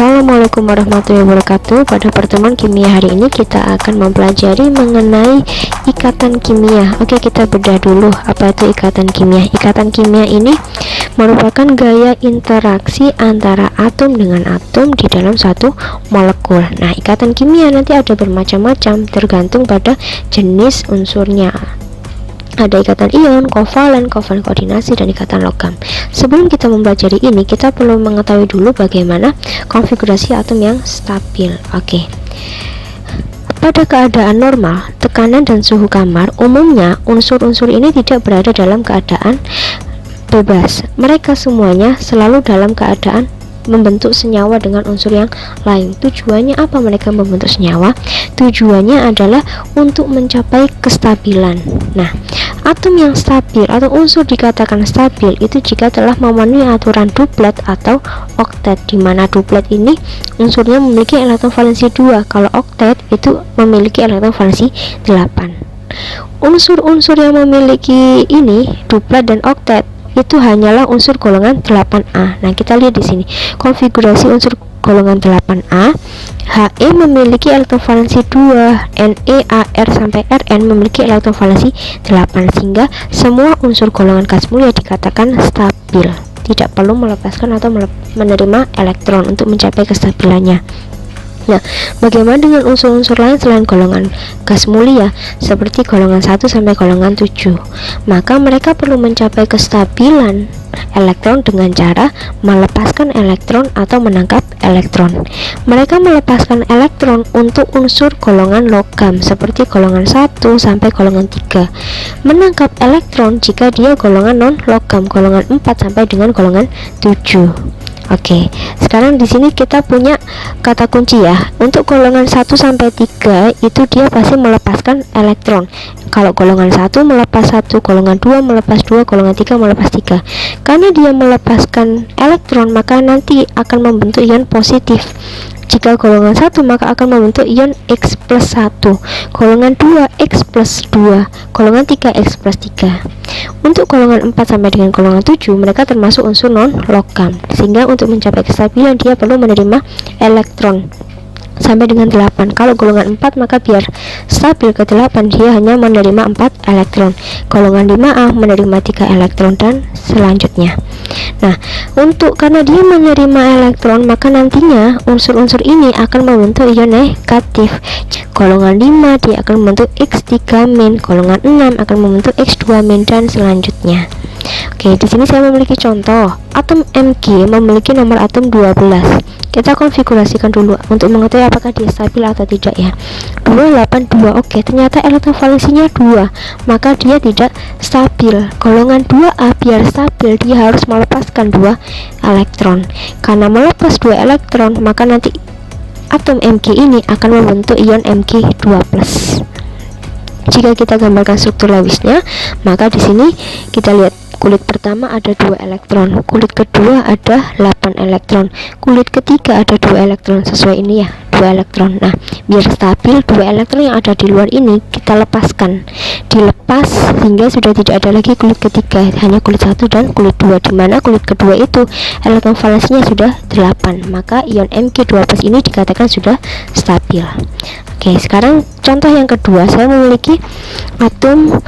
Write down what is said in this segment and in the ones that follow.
Assalamualaikum warahmatullahi wabarakatuh. Pada pertemuan kimia hari ini kita akan mempelajari mengenai ikatan kimia. Oke, kita bedah dulu apa itu ikatan kimia. Ikatan kimia ini merupakan gaya interaksi antara atom dengan atom di dalam suatu molekul. Nah, ikatan kimia nanti ada bermacam-macam tergantung pada jenis unsurnya. Ada ikatan ion, kovalen koordinasi, dan ikatan logam. Sebelum kita mempelajari ini, kita perlu mengetahui dulu bagaimana konfigurasi atom yang stabil. Oke. Pada keadaan normal, tekanan dan suhu kamar, umumnya unsur-unsur ini tidak berada dalam keadaan bebas. Mereka semuanya selalu dalam keadaan membentuk senyawa dengan unsur yang lain. Tujuannya apa mereka membentuk senyawa? Tujuannya adalah untuk mencapai kestabilan. Nah, atom yang stabil atau unsur dikatakan stabil itu jika telah memenuhi aturan duplet atau oktet, di mana duplet ini unsurnya memiliki elektron valensi 2, kalau oktet itu memiliki elektron valensi 8. Unsur-unsur yang memiliki ini duplet dan oktet itu hanyalah unsur golongan 8A. Nah, kita lihat di sini konfigurasi unsur golongan 8A. He memiliki elektron valensi 2, Ne, Ar sampai Rn memiliki elektron valensi 8, sehingga semua unsur golongan gas mulia dikatakan stabil, tidak perlu melepaskan atau menerima elektron untuk mencapai kestabilannya. Nah, bagaimana dengan unsur-unsur lain selain golongan gas mulia seperti golongan 1 sampai golongan 7? Maka mereka perlu mencapai kestabilan elektron dengan cara melepaskan elektron atau menangkap elektron. Mereka melepaskan elektron untuk unsur golongan logam seperti golongan 1 sampai golongan 3. Menangkap elektron jika dia golongan non logam, golongan 4 sampai dengan golongan 7. Oke, sekarang di sini kita punya kata kunci ya. Untuk golongan 1 sampai 3 itu dia pasti melepaskan elektron. Kalau golongan 1 melepas 1, golongan 2 melepas 2, golongan 3 melepas 3. Karena dia melepaskan elektron, maka nanti akan membentuk ion positif. Jika golongan 1 maka akan membentuk ion X plus 1, golongan 2 X plus 2, golongan 3 X plus 3. Untuk golongan 4 sampai dengan golongan 7 mereka termasuk unsur non logam, sehingga untuk mencapai kestabilan dia perlu menerima elektron sampai dengan 8. Kalau golongan 4 maka biar stabil ke 8 dia hanya menerima 4 elektron. Golongan 5A menerima 3 elektron dan selanjutnya. Nah, karena dia menerima elektron maka nantinya unsur-unsur ini akan membentuk ion negatif. Golongan 5 dia akan membentuk X3-, golongan 6 akan membentuk X2- dan selanjutnya. Oke, di sini saya memiliki contoh. Atom Mg memiliki nomor atom 12. Kita konfigurasikan dulu untuk mengetahui apakah dia stabil atau tidak ya. 282. Oke, ternyata elektron valensinya 2, maka dia tidak stabil. Golongan 2A biar stabil dia harus melepaskan 2 elektron. Karena melepas 2 elektron, maka nanti atom Mg ini akan membentuk ion Mg2+. Jika kita gambarkan struktur Lewisnya, maka di sini kita lihat kulit pertama ada 2 elektron, kulit kedua ada 8 elektron, kulit ketiga ada 2 elektron. Sesuai ini ya, 2 elektron. Nah, biar stabil 2 elektron yang ada di luar ini kita lepaskan, dilepas sehingga sudah tidak ada lagi kulit ketiga, hanya kulit 1 dan kulit 2, dimana kulit kedua itu elektron valensinya sudah 8, maka ion Mg2+ ini dikatakan sudah stabil. Oke, sekarang contoh yang kedua, saya memiliki atom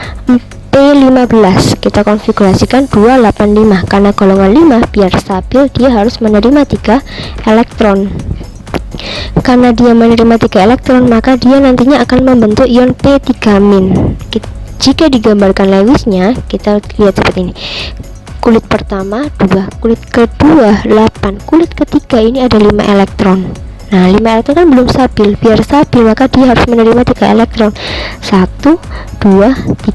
P15. Kita konfigurasikan 285. Karena golongan 5 biar stabil dia harus menerima 3 elektron. Karena dia menerima 3 elektron maka dia nantinya akan membentuk ion P3-. Jika digambarkan Lewisnya kita lihat seperti ini. Kulit pertama 2, kulit kedua 8, kulit ketiga ini ada 5 elektron. Nah, 5 elektron kan belum stabil. Biar stabil maka dia harus menerima 3 elektron. 1, 2,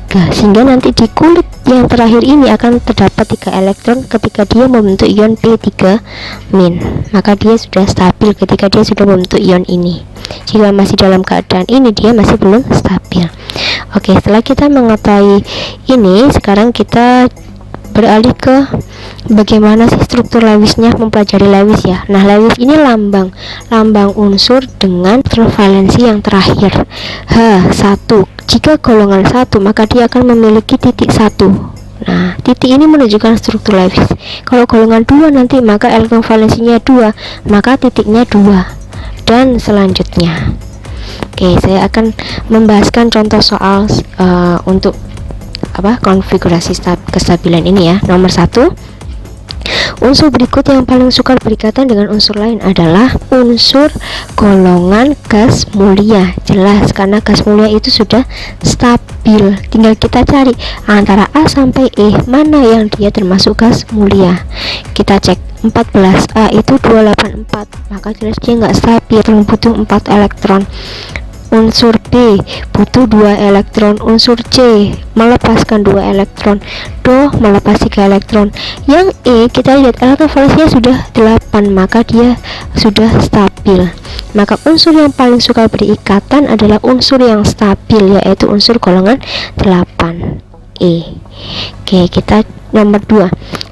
3. Sehingga nanti di kulit yang terakhir ini akan terdapat 3 elektron ketika dia membentuk ion P3-. Maka dia sudah stabil ketika dia sudah membentuk ion ini. Jika masih dalam keadaan ini dia masih belum stabil. Oke, setelah kita mengetahui ini, sekarang kita beralih ke bagaimana sih struktur Lewisnya, mempelajari Lewis ya. Nah, Lewis ini lambang unsur dengan valensi yang terakhir H1. Jika golongan 1 maka dia akan memiliki titik 1. Nah, titik ini menunjukkan struktur Lewis. Kalau golongan 2 nanti, maka elektron valensinya 2, maka titiknya 2, dan selanjutnya. Oke, saya akan membahaskan contoh soal untuk konfigurasi kestabilan ini ya. Nomor 1, unsur berikut yang paling sukar berikatan dengan unsur lain adalah unsur golongan gas mulia. Jelas, karena gas mulia itu sudah stabil. Tinggal kita cari antara A sampai E mana yang dia termasuk gas mulia. Kita cek 14A itu 284, maka jelas dia nggak stabil, butuh 4 elektron. Unsur B butuh 2 elektron, unsur C melepaskan 2 elektron, Do melepas 3 elektron. Yang E kita lihat elektron valensinya sudah 8, maka dia sudah stabil. Maka unsur yang paling suka berikatan adalah unsur yang stabil, yaitu unsur golongan 8E. Oke, kita nomor 2.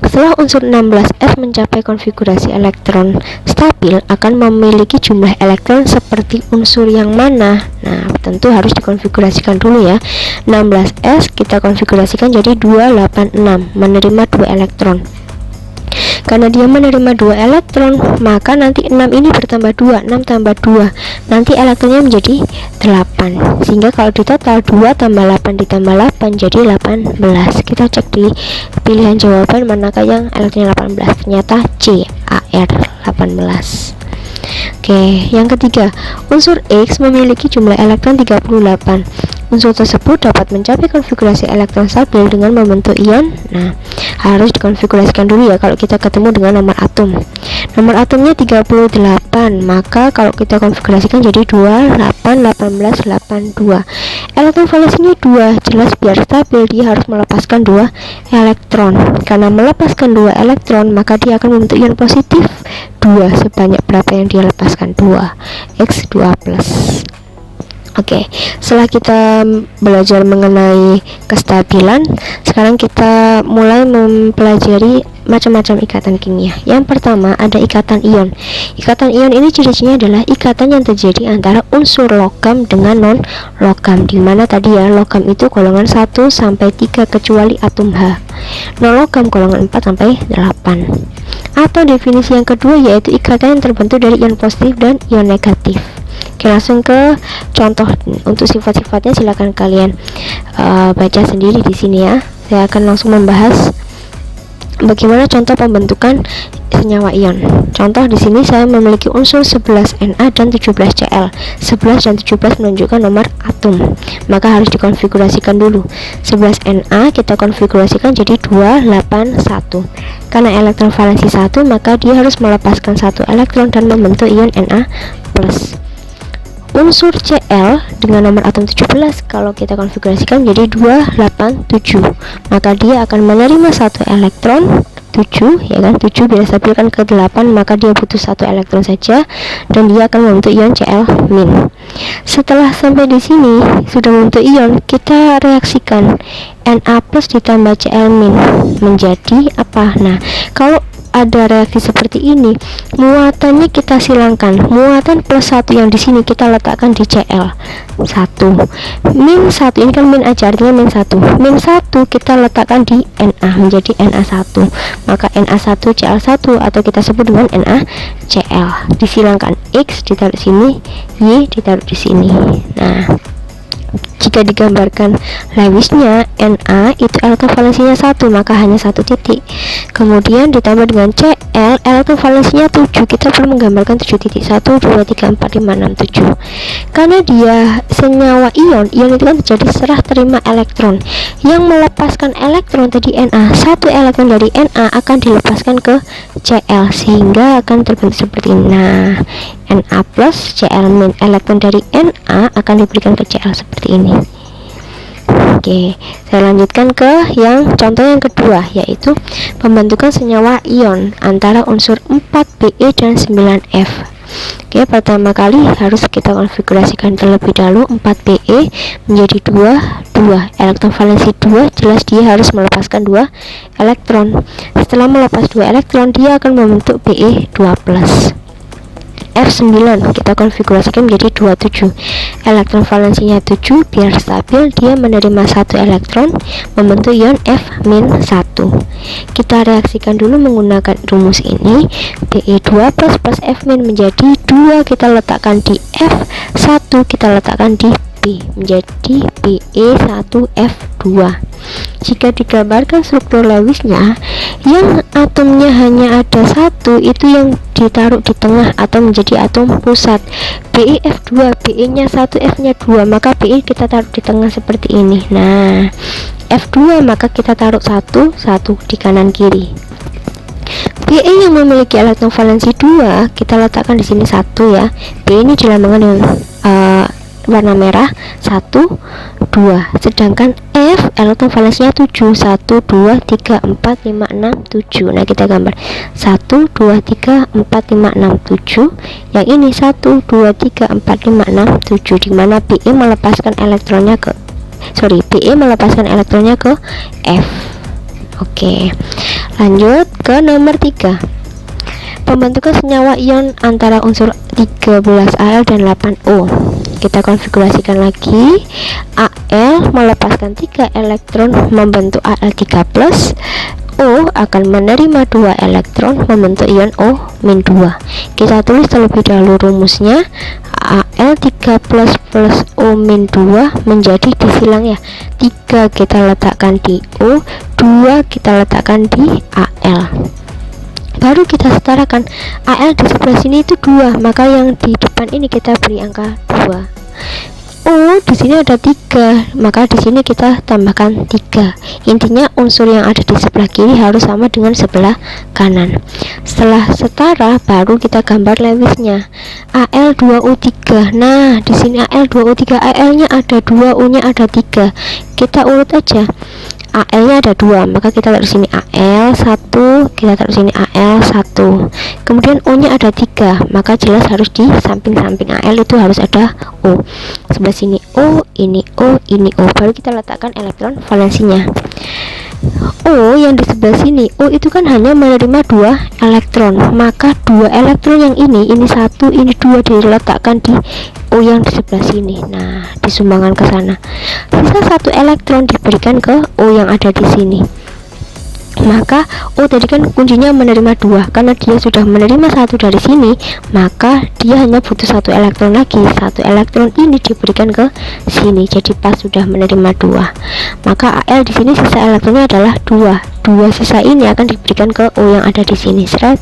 Setelah unsur 16F mencapai konfigurasi elektron stabil, akan memiliki jumlah elektron seperti unsur yang mana? Nah, tentu harus dikonfigurasikan dulu ya. 16S kita konfigurasikan jadi 286, menerima 2 elektron. Karena dia menerima 2 elektron, maka nanti 6 ini bertambah 2, 6 tambah 2, nanti elektronnya menjadi 8. Sehingga kalau di total 2 tambah 8 ditambah 8 jadi 18. Kita cek di pilihan jawaban manakah yang elektronnya 18. Ternyata C, AR 18. Oke, yang ketiga, unsur X memiliki jumlah elektron 38. Unsur tersebut dapat mencapai konfigurasi elektron stabil dengan membentuk ion. Nah, harus dikonfigurasikan dulu ya kalau kita ketemu dengan nomor atom. Nomor atomnya 38, maka kalau kita konfigurasikan jadi 2, 8, 18, 82. Elektron valensinya 2, jelas biar stabil dia harus melepaskan 2 elektron. Karena melepaskan 2 elektron, maka dia akan membentuk ion positif 2 sebanyak berapa yang dia lepaskan? 2, X2+. Oke, setelah kita belajar mengenai kestabilan, sekarang kita mulai mempelajari macam-macam ikatan kimia. Yang pertama ada ikatan ion. Ikatan ion ini ciri-cirinya adalah ikatan yang terjadi antara unsur logam dengan non logam, di mana tadi ya logam itu golongan 1 sampai 3 kecuali atom H. Non logam golongan 4 sampai 8. Atau definisi yang kedua yaitu ikatan yang terbentuk dari ion positif dan ion negatif. Oke, langsung ke contoh. Untuk sifat-sifatnya silakan kalian baca sendiri di sini ya. Saya akan langsung membahas bagaimana contoh pembentukan senyawa ion. Contoh di sini saya memiliki unsur 11Na dan 17Cl. 11 dan 17 menunjukkan nomor atom, maka harus dikonfigurasikan dulu. 11Na kita konfigurasikan jadi 281. Karena elektron valensi 1, maka dia harus melepaskan 1 elektron dan membentuk ion Na+. Unsur Cl dengan nomor atom 17 kalau kita konfigurasikan jadi 287, maka dia akan menerima 1 elektron 7, ya kan, 7 bila stabilkan ke 8, maka dia butuh 1 elektron saja dan dia akan membentuk ion Cl-. Setelah sampai di sini sudah membentuk ion, kita reaksikan Na+ ditambah Cl- menjadi apa? Nah, kalau ada reaksi seperti ini, muatannya kita silangkan. Muatan plus 1 yang di sini kita letakkan di Cl1. Min 1 ini kan min aja, artinya min 1. Min 1 kita letakkan di Na menjadi Na1. Maka Na1 Cl1 atau kita sebut dengan NaCl. Disilangkan, X ditaruh di sini, Y ditaruh di sini. Nah, jika digambarkan Lewisnya, Na itu elektron valensinya 1, maka hanya 1 titik. Kemudian ditambah dengan Cl, elektron valensinya 7, kita perlu menggambarkan 7 titik. 1, 2, 3, 4, 5, 6, 7. Karena dia senyawa ion, ion itu kan terjadi serah terima elektron. Yang melepaskan elektron tadi Na, 1 elektron dari Na akan dilepaskan ke Cl, sehingga akan terbentuk seperti ini. Nah, Na plus Cl-, elektron dari Na akan diberikan ke Cl seperti ini. Oke, saya lanjutkan ke yang contoh yang kedua, yaitu pembentukan senyawa ion antara unsur 4Be dan 9F. Oke, pertama kali harus kita konfigurasikan terlebih dahulu. 4Be menjadi 2, elektron valensi 2, jelas dia harus melepaskan 2 elektron. Setelah melepas 2 elektron, dia akan membentuk Be2+. F F9 kita konfigurasikan menjadi 27. Elektron valensinya 7, biar stabil dia menerima 1 elektron membentuk ion F-1. Kita reaksikan dulu menggunakan rumus ini. Be2 plus F- menjadi 2 kita letakkan di F1, kita letakkan di B menjadi Be1F2. Jika digambarkan struktur Lewisnya, yang atomnya hanya ada 1 itu yang ditaruh di tengah atau menjadi atom pusat. BeF2, Be nya 1, F nya 2, maka Be kita taruh di tengah seperti ini. Nah, F2 maka kita taruh 1 di kanan kiri. Be yang memiliki elektron valensi 2 kita letakkan di sini 1 ya. Be ini dilambangkan dengan warna merah 1, 2. Sedangkan F elektron valensinya 7, 1, 2, 3, 4, 5, 6, 7. Nah, kita gambar 1, 2, 3, 4, 5, 6, 7. Yang ini 1, 2, 3, 4, 5, 6, 7, dimana Be melepaskan elektronnya ke Be melepaskan elektronnya ke F. Oke, lanjut ke nomor 3. Pembentukan senyawa ion antara unsur 13Al dan 8O. Kita konfigurasikan lagi. Al melepaskan 3 elektron membentuk Al3+. O akan menerima 2 elektron membentuk ion O-2. Kita tulis terlebih dahulu rumusnya. Al3+ plus O-2 menjadi disilang ya. 3 kita letakkan di O, 2 kita letakkan di Al. Baru kita setarakan. Al di sebelah sini itu 2, maka yang di depan ini kita beri angka 2. O di sini ada 3, maka di sini kita tambahkan 3. Intinya unsur yang ada di sebelah kiri harus sama dengan sebelah kanan. Setelah setara baru kita gambar Lewisnya. Al2O3. Nah, di sini Al2O3, Al-nya ada 2, O-nya ada 3. Kita urut aja. Al-nya ada 2, maka kita taruh sini Al1, kita taruh sini Al1. Kemudian O-nya ada 3, maka jelas harus di samping-samping Al itu harus ada O. Sebelah sini O, ini O, ini O. Baru kita letakkan elektron valensinya. O yang di sebelah sini, O itu kan hanya menerima 2 elektron, maka 2 elektron yang ini 1, ini 2 diletakkan di O yang di sebelah sini. Nah, disumbangkan ke sana. Sisa 1 elektron diberikan ke O yang ada di sini. Maka O tadi kan kuncinya menerima 2, karena dia sudah menerima 1 dari sini, maka dia hanya butuh 1 elektron lagi. 1 elektron ini diberikan ke sini, jadi pas sudah menerima 2. Maka Al di sini sisa elektronnya adalah 2. 2 sisa ini akan diberikan ke O yang ada di sini. Seret.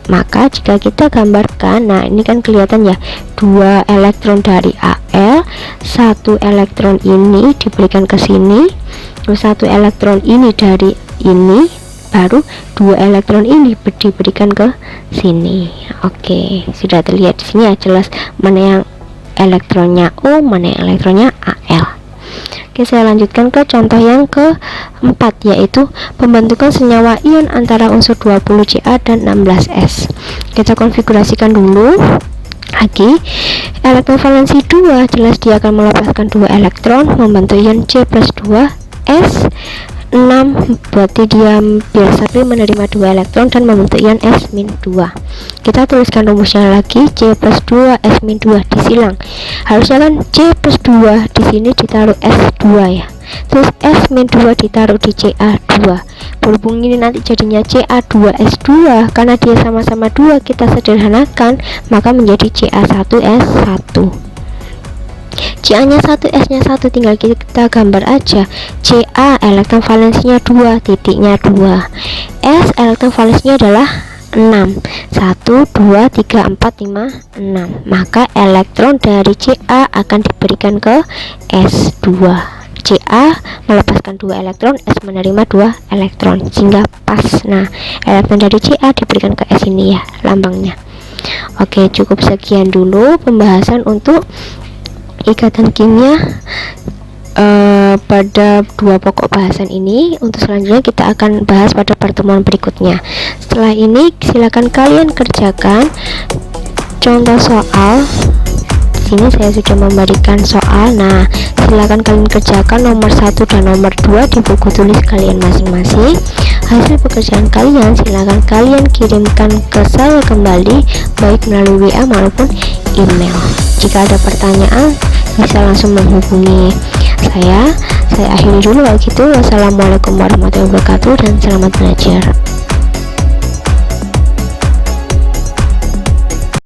Maka jika kita gambarkan, nah ini kan kelihatan ya, 2 elektron dari Al, 1 elektron ini diberikan ke sini, terus 1 elektron ini dari ini, baru 2 elektron ini diberikan ke sini. Oke, sudah terlihat di sini ya, jelas mana yang elektronnya O, mana yang elektronnya Al. Oke, saya lanjutkan ke contoh yang keempat, yaitu pembentukan senyawa ion antara unsur 20Ca dan 16S. Kita konfigurasikan dulu lagi. Elektron valensi 2, jelas dia akan melepaskan 2 elektron membentuk ion C+2S. 6, berarti dia biar stabil menerima 2 elektron dan membentuk ion S-2. Kita tuliskan rumusnya lagi. C+2 S-2 disilang. Harusnya kan C+2 di sini ditaruh S2 ya. Terus S-2 ditaruh di Ca2. Berhubung ini nanti jadinya Ca2S2, karena dia sama-sama 2 kita sederhanakan, maka menjadi Ca1S1. Ca nya 1, S nya 1, tinggal kita gambar aja. Ca elektron valensinya 2, titiknya 2. S elektron valensinya adalah 6. 1, 2, 3, 4, 5, 6. Maka elektron dari Ca akan diberikan ke S2. Ca melepaskan 2 elektron, S menerima 2 elektron, sehingga pas. Nah, elektron dari Ca diberikan ke S ini ya, lambangnya. Oke, cukup sekian dulu pembahasan untuk ikatan kimia pada 2 pokok bahasan ini. Untuk selanjutnya kita akan bahas pada pertemuan berikutnya. Setelah ini silakan kalian kerjakan contoh soal. Sini saya sudah memberikan soal. Nah, silakan kalian kerjakan nomor 1 dan nomor 2 di buku tulis kalian masing-masing. hasil pekerjaan kalian silahkan kalian kirimkan ke saya kembali, baik melalui WA maupun email. Jika ada pertanyaan bisa langsung menghubungi saya akhiri dulu kalau gitu. Wassalamualaikum warahmatullahi wabarakatuh dan selamat belajar.